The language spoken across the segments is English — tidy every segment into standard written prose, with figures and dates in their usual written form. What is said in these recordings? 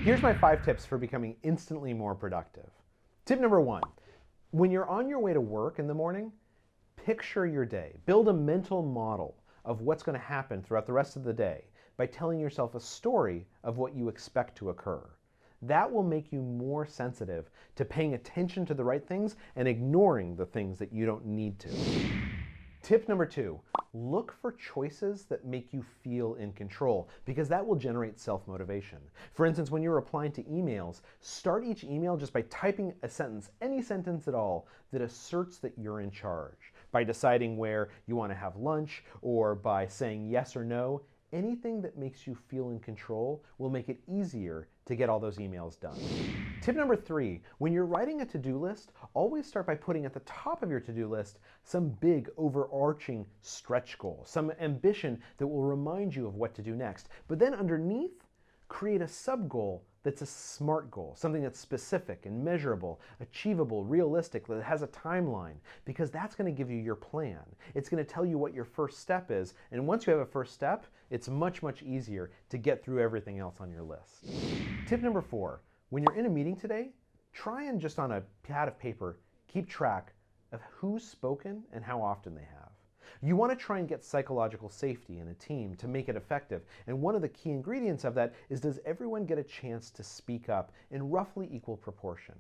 Here's my 5 tips for becoming instantly more productive. Tip number 1, when you're on your way to work in the morning, picture your day. Build a mental model of what's going to happen throughout the rest of the day by telling yourself a story of what you expect to occur. That will make you more sensitive to paying attention to the right things and ignoring the things that you don't need to. Tip number 2, look for choices that make you feel in control, because that will generate self-motivation. For instance, when you're replying to emails, start each email just by typing a sentence, any sentence at all, that asserts that you're in charge. By deciding where you want to have lunch, or by saying yes or no, anything that makes you feel in control will make it easier to get all those emails done. Tip number 3, when you're writing a to-do list, always start by putting at the top of your to-do list some big overarching stretch goal, some ambition that will remind you of what to do next. But then underneath, create a sub-goal that's a SMART goal, something that's specific and measurable, achievable, realistic, that has a timeline, because that's going to give you your plan. It's going to tell you what your first step is, and once you have a first step, it's much, much easier to get through everything else on your list. Tip number 4, when you're in a meeting today, try and just on a pad of paper, keep track of who's spoken and how often they have. You want to try and get psychological safety in a team to make it effective, and one of the key ingredients of that is, does everyone get a chance to speak up in roughly equal proportion?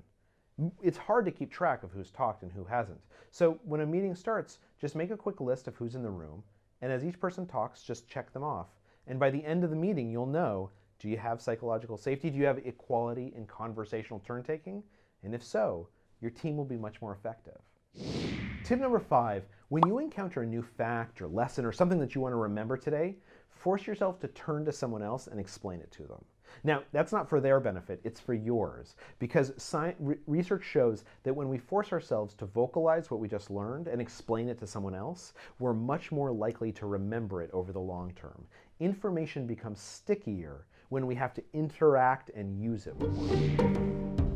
It's hard to keep track of who's talked and who hasn't. So when a meeting starts, just make a quick list of who's in the room, and as each person talks, just check them off. And by the end of the meeting, you'll know, do you have psychological safety? Do you have equality in conversational turn-taking? And if so, your team will be much more effective. Tip number 5, when you encounter a new fact or lesson or something that you want to remember today, force yourself to turn to someone else and explain it to them. Now, that's not for their benefit, it's for yours, because research shows that when we force ourselves to vocalize what we just learned and explain it to someone else, we're much more likely to remember it over the long term. Information becomes stickier when we have to interact and use it more.